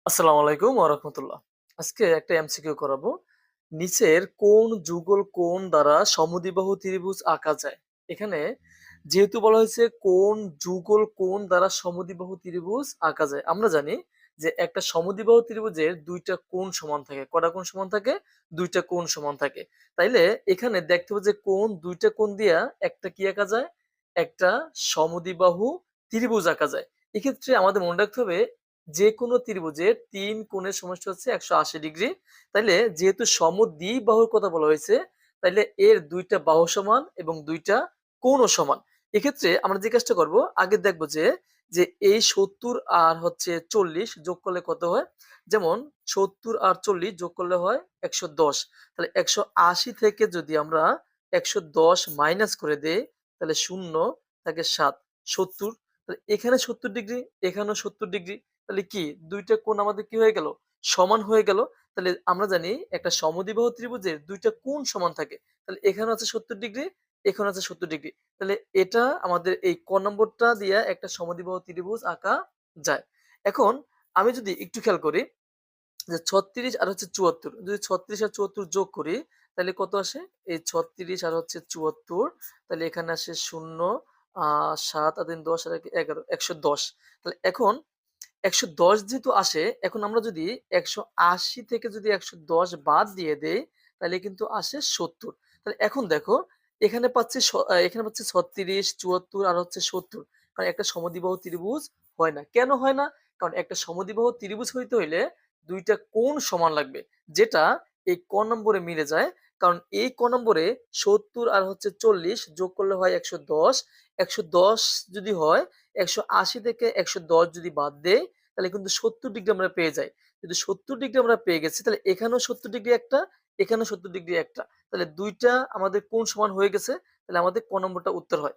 আসসালামু আলাইকুম ওয়া রাহমাতুল্লাহ। আজকে একটা এমসিকিউ করাবো। নিচের কোন যুগল কোণ দ্বারা সমদ্বিবাহু ত্রিভুজ আঁকা যায়? এখানে যেহেতু বলা হয়েছে কোন যুগল কোণ দ্বারা সমদ্বিবাহু ত্রিভুজ আঁকা যায়। আমরা জানি যে একটা সমদ্বিবাহু ত্রিভুজের ২ টা কোণ সমান থাকে। কয়টা কোণ সমান থাকে? ২ টা কোণ সমান থাকে। তাইলে এখানে দেখতে হবে যে কোন ২ টা কোণ দিয়া একটা কি আঁকা যায়? একটা সমদ্বিবাহু ত্রিভুজ আঁকা যায়। এক্ষেত্রে আমাদের মনে রাখতে হবে যেকোনো ত্রিভুজের ৩ কোণের সমষ্টি হচ্ছে ১৮০ ডিগ্রি। তাইলে যেহেতু সমদ্বিবাহুর কথা বলা হয়েছে, তাইলে এর ২ টা বাহু সমান এবং ২ টা কোণও সমান। এক্ষেত্রে আমরা যে কাজটা করব, আগে দেখব যে এই ৭০ আর হচ্ছে ৪০ যোগ করলে কত হয়? যেমন ৭০ আর ৪০ যোগ করলে হয় ১১০। তাহলে ১৮০ থেকে যদি আমরা ১১০ মাইনাস করে দেই, তাহলে ০ থাকে ৭, ৭০। তাহলে এখানে ৭০ ডিগ্রি, এখানেও ৭০ ডিগ্রি। তাহলে কি ২ টা কোণ আমাদের কি হয়ে গেল? সমান হয়ে গেল। তাহলে আমরা জানি একটা সমদ্বিবাহু ত্রিভুজের ২ টা কোণ সমান থাকে। তাহলে এখানে আছে ৭০ ডিগ্রি, এখানে আছে ৭০ ডিগ্রি। তাহলে এটা আমাদের এই ক নম্বরটা দিয়া একটা সমদ্বিবাহু ত্রিভুজ আঁকা যায়। এখন আমি যদি একটু খেয়াল করি যে ৩৬ আর হচ্ছে ৭৪, যদি ৩৬ আর ৭৪ যোগ করি তাহলে কত আসে? এই ৩৬ আর হচ্ছে ৭৪, তাহলে এখানে আসে ০, ৭ আর ৩ ১০ আর ১ ১১, ১১০। তাহলে এখন ১১০ যেহেতু আসে, এখন আমরা যদি ১৮০ থেকে যদি ১১০ বাদ দিয়ে দেই, তাহলে কিন্তু আসে ৭০। তাহলে এখন দেখো এখানে পাচ্ছি এখানে পাচ্ছি ৩৬, ৭৪ আর হচ্ছে ৭০। কারণ একটা সমদ্বিবাহু ত্রিভুজ হয় না। কেন হয় না? কারণ একটা সমদ্বিবাহু ত্রিভুজ হইতে হইলে ২ টা কোণ সমান লাগবে। যেটা এই ক নম্বরে মিলে যায়। কারণ এই ক নম্বরে ৭০ আর হচ্ছে ৪০ যোগ করলে হয় ১১০। ১১০ যদি হয়, ১৮০ থেকে ১১০ যদি বাদ দেই, তাহলে কিন্তু ৭০ ডিগ্রি আমরা পেয়ে যাই। যদি ৭০ ডিগ্রি আমরা পেয়ে গেছি, তাহলে এখানেও ৭০ ডিগ্রি একটা, এখানেও ৭০ ডিগ্রি একটা। তাহলে ২ টা আমাদের কোণ সমান হয়ে গেছে। তাহলে আমাদের ক নম্বরটা উত্তর হয়।